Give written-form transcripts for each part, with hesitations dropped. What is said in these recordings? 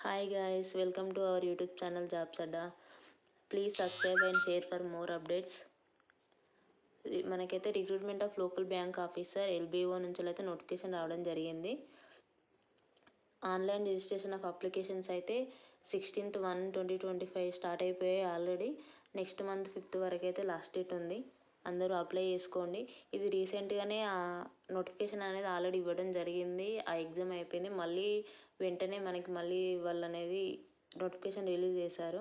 Hi guys, welcome to our YouTube channel Jobs Adda. Please subscribe and share for more updates. మనకైతే recruitment of local bank officer LBO నుంచి అయితే notification రావడం జరిగింది. Online registration of applications అయితే 16/1/2025 start అయిపోయాయి already. Next month 5th వరకు అయితే last date ఉంది. అందరూ అప్లై చేసుకోండి. ఇది రీసెంట్గానే ఆ నోటిఫికేషన్ అనేది ఆల్రెడీ ఇవ్వడం జరిగింది. ఆ ఎగ్జామ్ అయిపోయింది. మళ్ళీ వెంటనే మనకి మళ్ళీ వాళ్ళు అనేది నోటిఫికేషన్ రిలీజ్ చేశారు.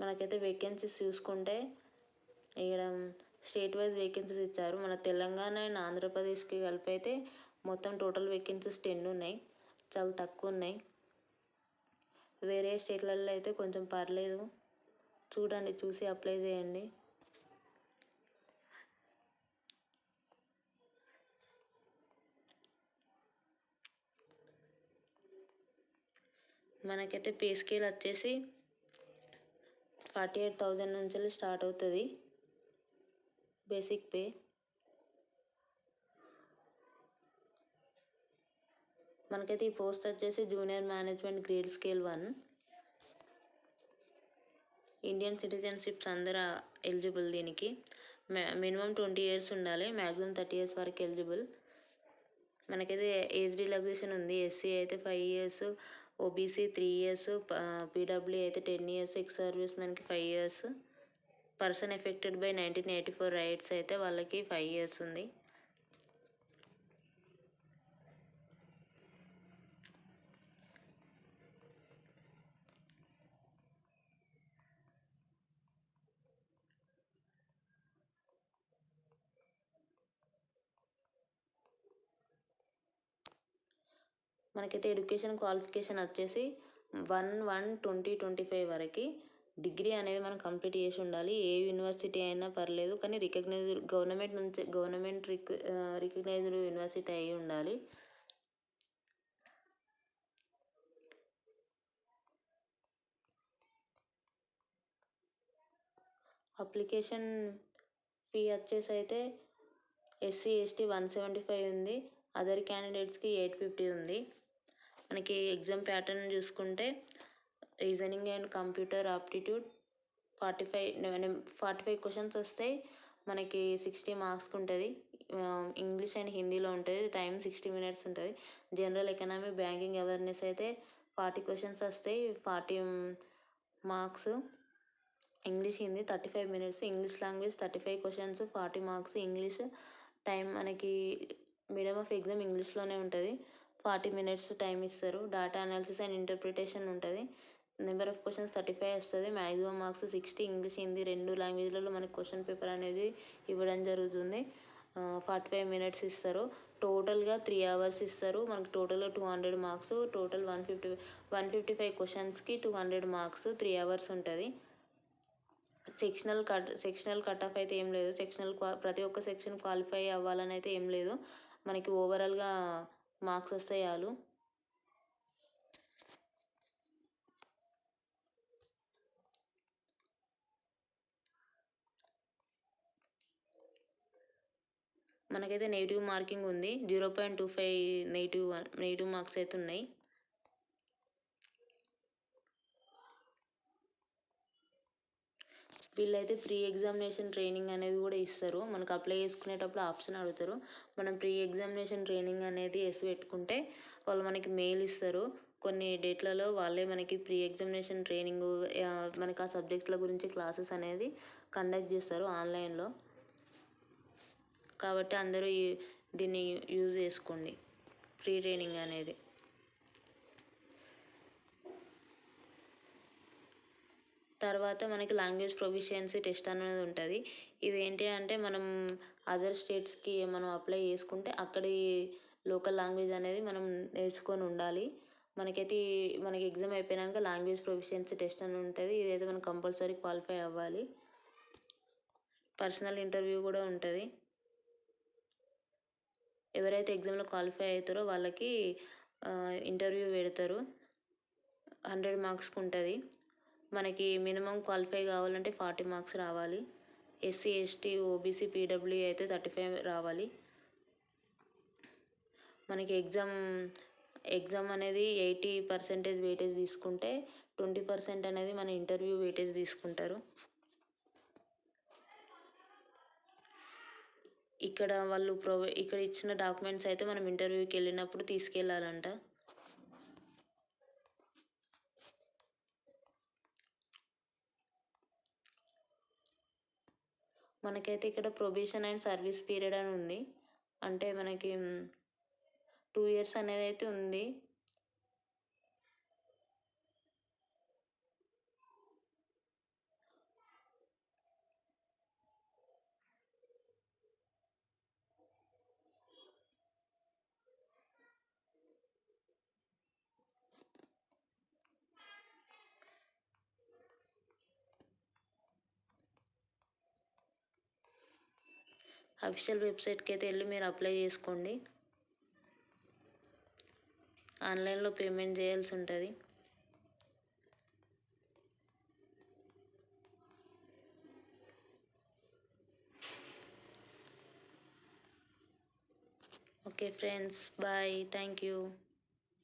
మనకైతే వేకెన్సీస్ చూసుకుంటే ఇక్కడ స్టేట్ వైజ్ వేకెన్సీస్ ఇచ్చారు. మన తెలంగాణ అండ్ ఆంధ్రప్రదేశ్కి కలిపి అయితే మొత్తం టోటల్ వేకెన్సీస్ 10 ఉన్నాయి. చాలా తక్కువ ఉన్నాయి. వేరే స్టేట్లలో అయితే కొంచెం పర్లేదు. చూడండి, చూసి అప్లై చేయండి. మనకైతే పే స్కేల్ వచ్చేసి 48,000 నుంచి స్టార్ట్ అవుతుంది బేసిక్ పే. మనకైతే ఈ పోస్ట్ వచ్చేసి junior management grade scale 1. Indian citizenships అందరూ ఎలిజిబుల్ దీనికి. మినిమం 20 years ఉండాలి, మ్యాక్సిమం 30 years వరకు ఎలిజిబుల్. మనకైతే ఏజ్ రిలాక్సేషన్ ఉంది. ఎస్సీ అయితే 5 years, ఓబీసీ 3 years, పీడబ్ల్యూ అయితే 10 years, ఎక్స్ సర్వీస్ మెన్కి 5 years, person affected by 1984 riots అయితే వాళ్ళకి 5 years ఉంది. మనకైతే ఎడ్యుకేషన్ క్వాలిఫికేషన్ వచ్చేసి 1/1/2025 వరకు డిగ్రీ అనేది మనం కంప్లీట్ చేసి ఉండాలి. ఏ యూనివర్సిటీ అయినా పర్లేదు, కానీ రికగ్నైజ్డ్ గవర్నమెంట్ రికగ్నైజ్డ్ యూనివర్సిటీ అయి ఉండాలి. అప్లికేషన్ ఫీ వచ్చేసి అయితే ఎస్సీ ఎస్టీ 175 ఉంది, అదర్ క్యాండిడేట్స్కి 850 ఉంది. మనకి ఎగ్జామ్ ప్యాటర్న్ చూసుకుంటే reasoning and computer aptitude 45 questions వస్తాయి. మనకి 60 మార్క్స్కి ఉంటుంది. ఇంగ్లీష్ అండ్ హిందీలో ఉంటుంది. టైం 60 minutes ఉంటుంది. జనరల్ ఎకనామీ బ్యాంకింగ్ అవేర్నెస్ అయితే 40 questions వస్తాయి, 40 marks. English Hindi 35 minutes. English language 35 questions, 40 marks. English time మనకి మీడియం ఆఫ్ ఎగ్జామ్ ఇంగ్లీష్లోనే ఉంటుంది. 40 minutes టైం ఇస్తారు. డేటా అనాలిసిస్ అండ్ ఇంటర్ప్రిటేషన్ ఉంటుంది. నెంబర్ ఆఫ్ క్వశ్చన్స్ 35 వస్తుంది. Maximum marks 60. ఇంగ్లీష్ హిందీ 2 లాంగ్వేజ్లలో మనకి క్వశ్చన్ పేపర్ అనేది ఇవ్వడం జరుగుతుంది. 45 minutes ఇస్తారు. టోటల్గా 3 hours ఇస్తారు. మనకి టోటల్గా 200 marks. Total 155 questions 200 marks. 3 hours ఉంటుంది. సెక్షనల్ కట్ ఆఫ్ అయితే ఏం లేదు. ప్రతి ఒక్క సెక్షన్ క్వాలిఫై అవ్వాలని అయితే ఏం లేదు. మనకి ఓవరాల్గా మార్క్స్ వస్తాయి చాలు. మనకైతే నెగిటివ్ మార్కింగ్ ఉంది. 0.25 నెగిటివ్ మార్క్స్ అయితే ఉన్నాయి. వీళ్ళైతే ప్రీ ఎగ్జామినేషన్ ట్రైనింగ్ అనేది కూడా ఇస్తారు. మనకు అప్లై చేసుకునేటప్పుడు ఆప్షన్ అడుగుతారు. మనం ప్రీ ఎగ్జామినేషన్ ట్రైనింగ్ అనేది పెట్టుకుంటే వాళ్ళు మనకి మెయిల్ ఇస్తారు. కొన్ని డేట్లలో వాళ్ళే మనకి ప్రీ ఎగ్జామినేషన్ ట్రైనింగ్, మనకి ఆ సబ్జెక్టుల గురించి క్లాసెస్ అనేది కండక్ట్ చేస్తారు ఆన్లైన్లో. కాబట్టి అందరూ దీన్ని యూజ్ చేసుకోండి, ఫ్రీ ట్రైనింగ్ అనేది. తర్వాత మనకి లాంగ్వేజ్ ప్రొఫిషియన్సీ టెస్ట్ అనేది ఉంటుంది. ఇది ఏంటి అంటే మనం అదర్ స్టేట్స్కి మనం అప్లై చేసుకుంటే అక్కడి లోకల్ లాంగ్వేజ్ అనేది మనం నేర్చుకొని ఉండాలి. మనకి ఎగ్జామ్ అయిపోయాక లాంగ్వేజ్ ప్రొఫిషియన్సీ టెస్ట్ అని ఉంటుంది. ఇదైతే మనం కంపల్సరీ క్వాలిఫై అవ్వాలి. పర్సనల్ ఇంటర్వ్యూ కూడా ఉంటుంది. ఎవరైతే ఎగ్జామ్లో క్వాలిఫై అవుతారో వాళ్ళకి ఇంటర్వ్యూ పెడతారు. 100 marksకి ఉంటుంది. మనకి మినిమం క్వాలిఫై కావాలంటే 40 marks రావాలి. ఎస్సీ ఎస్టీ ఓబీసీ పీడబ్ల్యూ అయితే 35 రావాలి. మనకి ఎగ్జామ్ అనేది 80% వెయిటేజ్ తీసుకుంటే 20% అనేది మన ఇంటర్వ్యూ వెయిటేజ్ తీసుకుంటారు. ఇక్కడ వాళ్ళు ఇక్కడ ఇచ్చిన డాక్యుమెంట్స్ అయితే మనం ఇంటర్వ్యూకి వెళ్ళినప్పుడు తీసుకెళ్ళాలంట. మనకైతే ఇక్కడ ప్రొబేషన్ అండ్ సర్వీస్ పీరియడ్ అని ఉంది. అంటే మనకి 2 ఇయర్స్ అనేది అయితే ఉంది. అఫీషియల్ వెబ్సైట్కి అయితే వెళ్ళి మీరు అప్లై చేసుకోండి. ఆన్లైన్లో పేమెంట్ చేయాల్సి ఉంటుంది. Okay friends, bye, thank you.